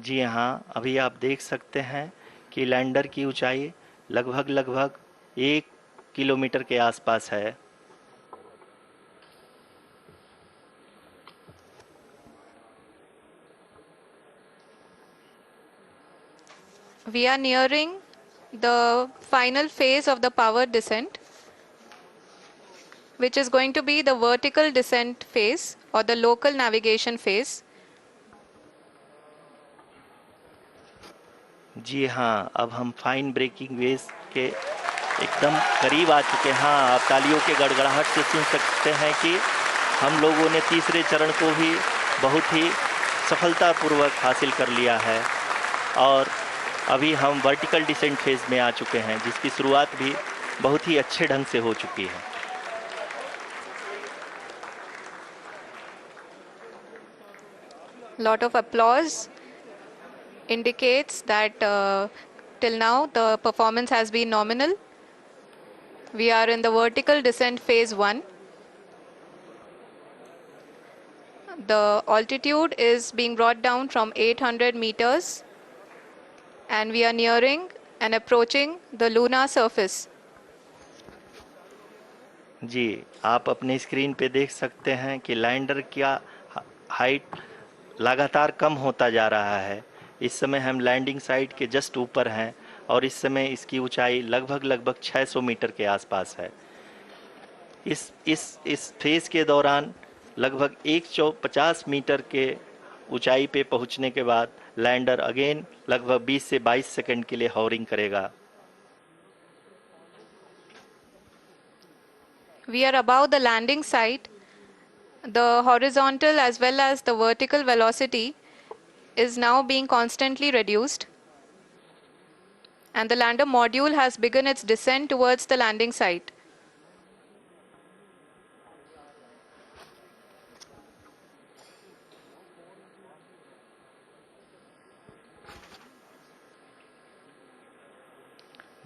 जी हाँ, अभी आप देख सकते हैं कि लैंडर की ऊंचाई लगभग लगभग 1 किलोमीटर के आसपास है। We are nearing the final phase of the power descent, which is going to be the vertical descent phase or the local navigation phase. जी हाँ, अब हम फाइन ब्रेकिंग वेव्स के एकदम करीब आ चुके हैं। हाँ, आप तालियों के गड़गड़ाहट से सुन सकते हैं कि हम लोगों ने तीसरे चरण को भी बहुत ही सफलतापूर्वक हासिल कर लिया है और अभी हम वर्टिकल डिसेंट फेज में आ चुके हैं, जिसकी शुरुआत भी बहुत ही अच्छे ढंग से हो चुकी है। Lot of applause indicates that till now the performance has been nominal. We are in the vertical descent phase 1. The altitude is being brought down from 800 meters and we are nearing and approaching the lunar surface. जी, आप अपने screen पे देख सकते हैं कि lander का height लगातार कम होता जा रहा है। इस समय हम लैंडिंग साइट के जस्ट ऊपर हैं और इस समय इसकी ऊंचाई लगभग लगभग 600 मीटर के आसपास है। इस फेज के दौरान लगभग 150 मीटर के ऊंचाई पे पहुंचने के बाद लैंडर अगेन लगभग 20 से 22 सेकंड के लिए हॉवरिंग करेगा। We are above the landing site. The horizontal as well as the vertical velocity is now being constantly reduced. And the lander module has begun its descent towards the landing site.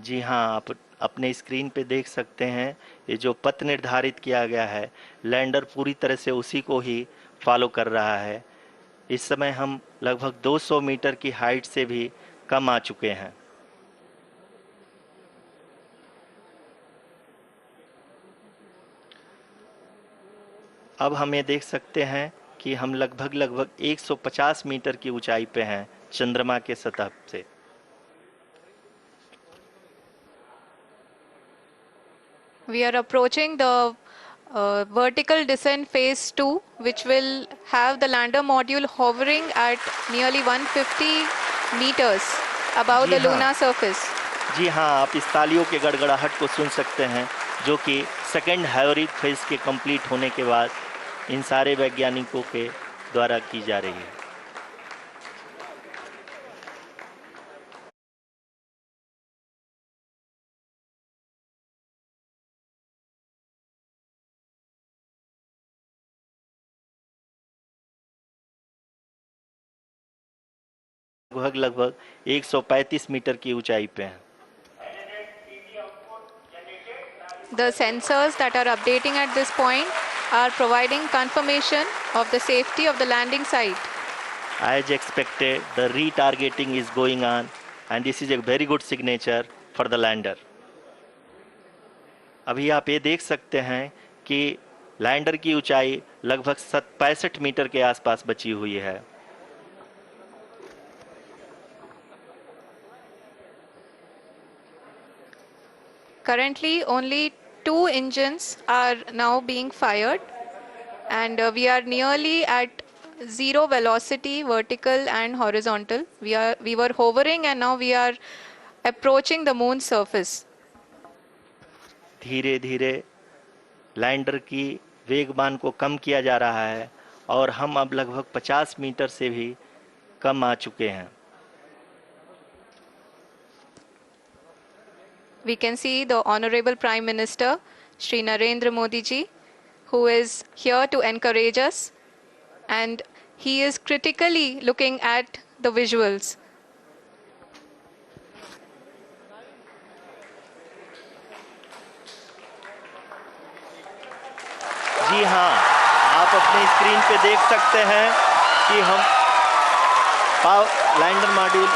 जी हाँ, आप अपने screen पे देख सकते हैं ये जो पथ निर्धारित किया गया है, लैंडर पूरी तरह से उसी को ही फॉलो कर रहा है। इस समय हम लगभग 200 मीटर की हाइट से भी कम आ चुके हैं। अब हम ये देख सकते हैं कि हम लगभग लगभग 150 मीटर की ऊंचाई पे हैं चंद्रमा के सतह से। We are approaching the vertical descent phase 2, which will have the lander module hovering at nearly 150 meters above ji the हाँ, lunar surface. जी हाँ, आप इस तालियों के गड़गड़ाहट को सुन सकते हैं, जो कि सेकेंड हाइब्रिड फेज के कंप्लीट होने के बाद इन सारे वैज्ञानिकों के द्वारा की जा रही है। लगभग लगभग 135 मीटर की ऊंचाई पे हैं। The sensors that are updating at this point are providing confirmation of the safety of the landing site. As expected, the retargeting is going on, and this is a very good signature for the lander. अभी आप ये देख सकते हैं कि lander की ऊंचाई लगभग 65 मीटर के आसपास बची हुई है। Currently, only 2 engines are now being fired, and we are nearly at zero velocity, vertical and horizontal. We were hovering, and now we are approaching the moon's surface. धीरे धीरे लैंडर की वेगमान को कम किया जा रहा है और हम अब लगभग 50 मीटर से भी कम आ चुके हैं। We can see the Honorable Prime Minister, Shri Narendra Modi ji, who is here to encourage us, and he is critically looking at the visuals. जी हाँ, आप अपने स्क्रीन पे देख सकते हैं कि lander module.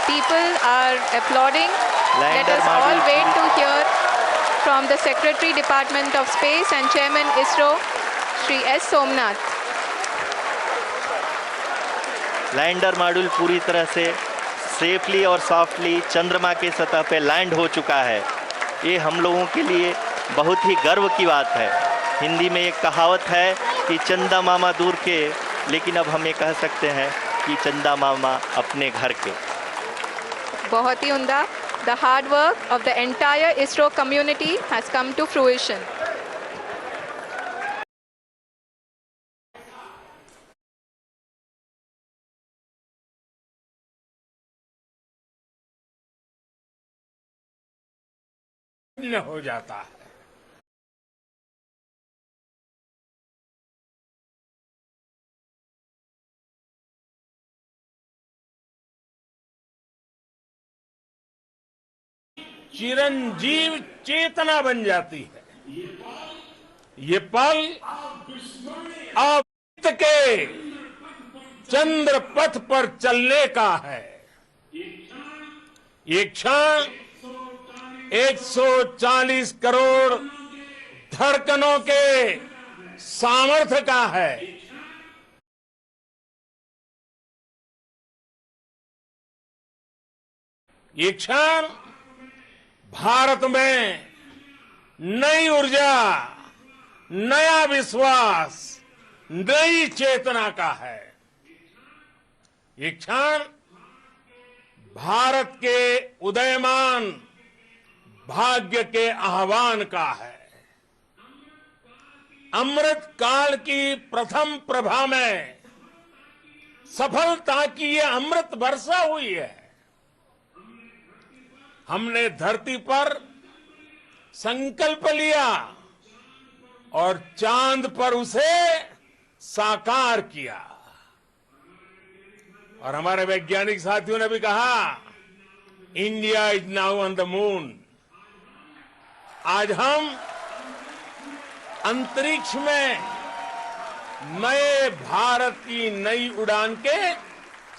People are applauding. Let Lander us all module wait to hear from the Secretary Department of Space and Chairman ISRO, Shri S. Somnath. Lander module पूरी तरह से सेफली और सॉफ्टली चंद्रमा के सतह पे लैंड हो चुका है। ये हम लोगों के लिए बहुत ही गर्व की बात है। हिंदी में एक कहावत है कि चंदा मामा दूर के, लेकिन अब हम ये कह सकते हैं कि चंदा मामा अपने घर के। बहुत ही उम्दा। The hard work of the entire ISRO community has come to fruition. हो जाता है। चिरंजीव चेतना बन जाती है। ये पल अब के चंद्र पथ पर चलने का है। ये क्षण 140 करोड़ धड़कनों के सामर्थ्य का है। ये क्षण भारत में नई ऊर्जा, नया विश्वास, नई चेतना का है। ये क्षण भारत के उदयमान भाग्य के आह्वान का है। अमृत काल की प्रथम प्रभा में सफलता की ये अमृत वर्षा हुई है। हमने धरती पर संकल्प लिया और चांद पर उसे साकार किया। और हमारे वैज्ञानिक साथियों ने भी कहा, India is now on the moon. आज हम अंतरिक्ष में नए भारत की नई उड़ान के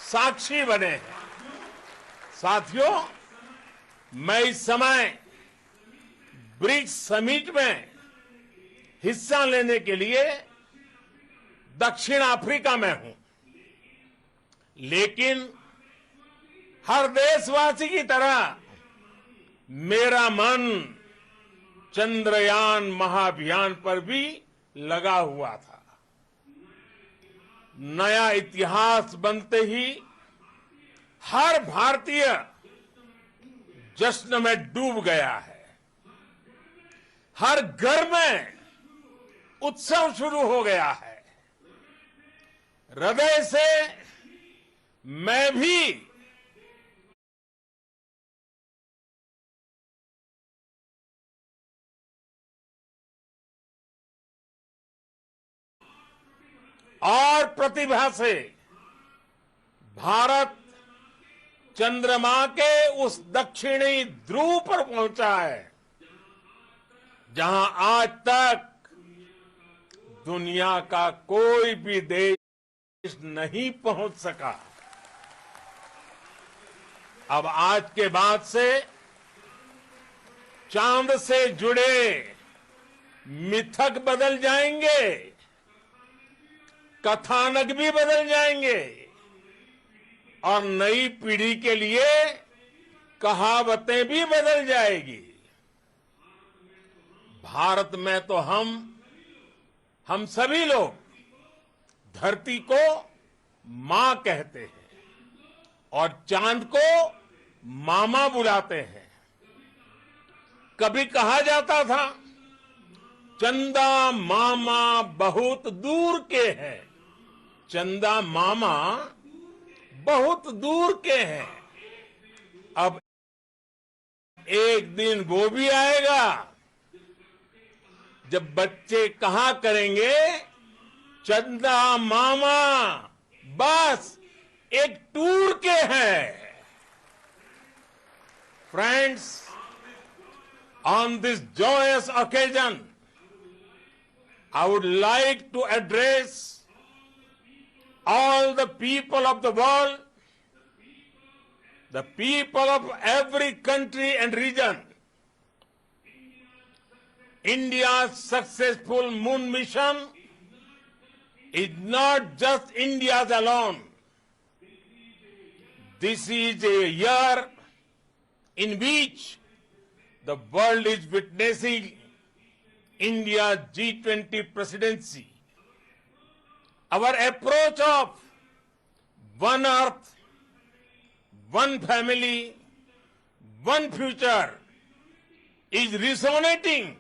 साक्षी बने हैं। साथियों, मैं इस समय ब्रिक्स समिट में हिस्सा लेने के लिए दक्षिण अफ्रीका में हूं, लेकिन हर देशवासी की तरह मेरा मन चंद्रयान महाअभियान पर भी लगा हुआ था। नया इतिहास बनते ही हर भारतीय जश्न में डूब गया है। हर घर में उत्सव शुरू हो गया है। हृदय से मैं भी और प्रतिभा से भारत चंद्रमा के उस दक्षिणी ध्रुव पर पहुंचा है जहां आज तक दुनिया का कोई भी देश नहीं पहुंच सका। अब आज के बाद से चांद से जुड़े मिथक बदल जाएंगे, कथानक भी बदल जाएंगे और नई पीढ़ी के लिए कहावतें भी बदल जाएगी। भारत में तो हम सभी लोग धरती को मां कहते हैं और चांद को मामा बुलाते हैं। कभी कहा जाता था, चंदा मामा बहुत दूर के हैं। चंदा मामा बहुत दूर के हैं। अब एक दिन वो भी आएगा जब बच्चे कहा करेंगे, चंदा मामा बस एक टूर के हैं। Friends, on this joyous occasion, I would like to address all the people of the world, the people of every country and region, India's successful moon mission is not just India's alone. This is a year in which the world is witnessing India's G20 presidency. Our approach of one earth, one family, one future is resonating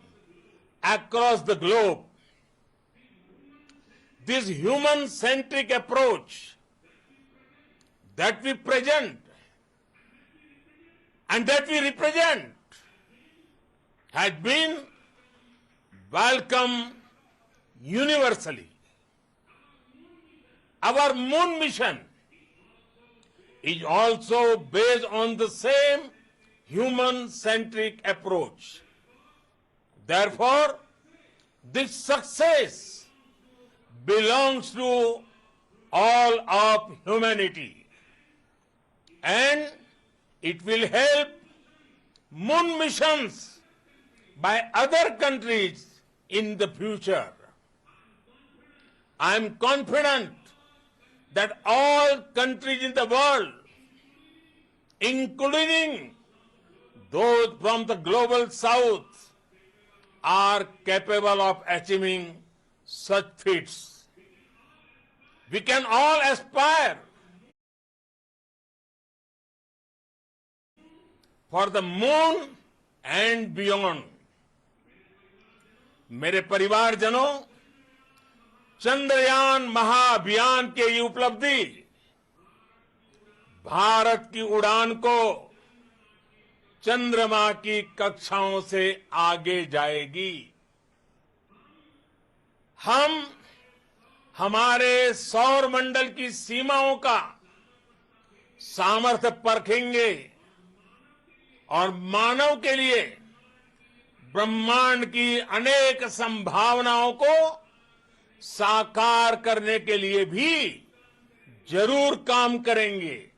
across the globe. This human-centric approach that we present and that we represent has been welcomed universally. Our moon mission is also based on the same human-centric approach. Therefore, this success belongs to all of humanity, and it will help moon missions by other countries in the future. I am confident that all countries in the world, including those from the global south, are capable of achieving such feats. We can all aspire for the moon and beyond. मेरे परिवारजनों, चंद्रयान महाअभियान के ये उपलब्धि भारत की उड़ान को चंद्रमा की कक्षाओं से आगे जाएगी। हम हमारे सौर मंडल की सीमाओं का सामर्थ्य परखेंगे और मानव के लिए ब्रह्मांड की अनेक संभावनाओं को साकार करने के लिए भी जरूर काम करेंगे।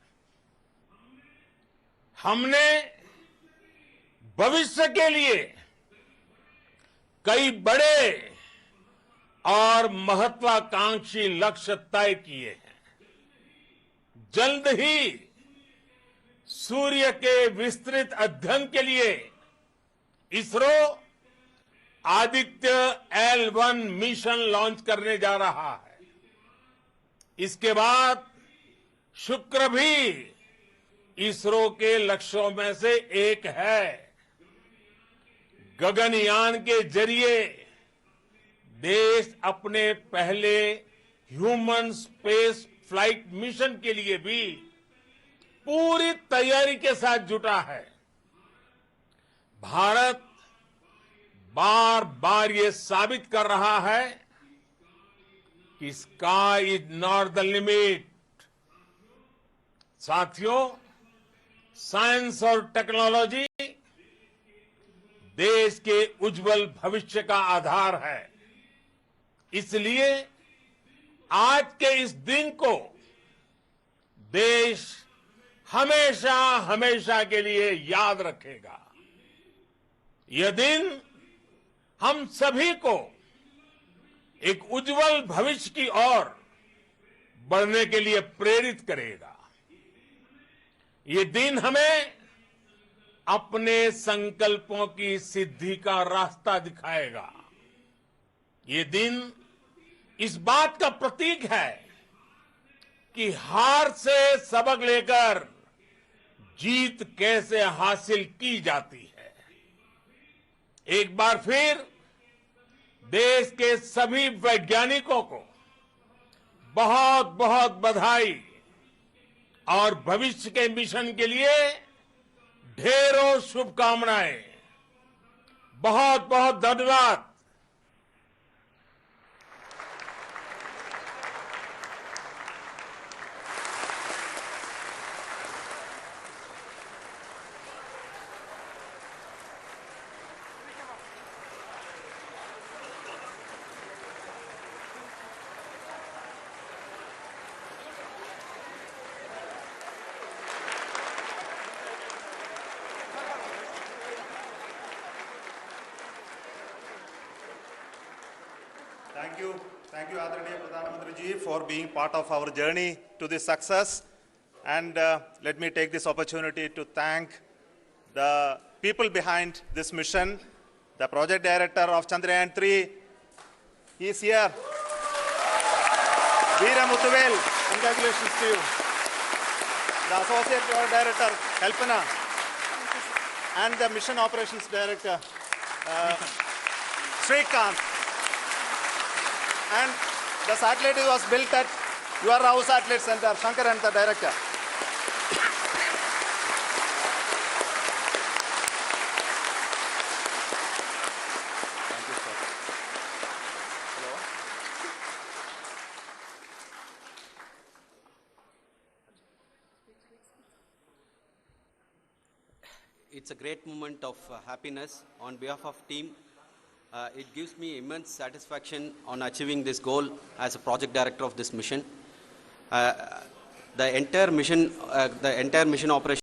हमने भविष्य के लिए कई बड़े और महत्वाकांक्षी लक्ष्य तय किए हैं। जल्द ही सूर्य के विस्तृत अध्ययन के लिए ISRO Aditya L1 mission launch करने जा रहा है। इसके बाद शुक्र भी इसरो के लक्ष्यों में से एक है। गगनयान के जरिए देश अपने पहले ह्यूमन स्पेस फ्लाइट मिशन के लिए भी पूरी तैयारी के साथ जुटा है। भारत बार बार ये साबित कर रहा है कि sky is not the limit. साथियों, साइंस और टेक्नोलॉजी देश के उज्जवल भविष्य का आधार है। इसलिए आज के इस दिन को देश हमेशा हमेशा के लिए याद रखेगा। यह दिन हम सभी को एक उज्जवल भविष्य की ओर बढ़ने के लिए प्रेरित करेगा। ये दिन हमें अपने संकल्पों की सिद्धि का रास्ता दिखाएगा। ये दिन इस बात का प्रतीक है कि हार से सबक लेकर जीत कैसे हासिल की जाती है। एक बार फिर देश के सभी वैज्ञानिकों को बहुत बहुत बधाई और भविष्य के मिशन के लिए ढेरों शुभकामनाएं। बहुत बहुत धन्यवाद। Thank you, Adharaniya Pradhan Mantri ji, for being part of our journey to this success. And let me take this opportunity to thank the people behind this mission, the project director of Chandrayaan 3. He is here. Veera Muthuvel, congratulations to you. The associate director, Kalpana, and the mission operations director, Srikanth. And the satellite was built at your Rao Satellite Center, Shankar and the director. Thank you, sir. Hello. It's a great moment of happiness on behalf of team. It gives me immense satisfaction on achieving this goal as a project director of this mission. The entire mission operation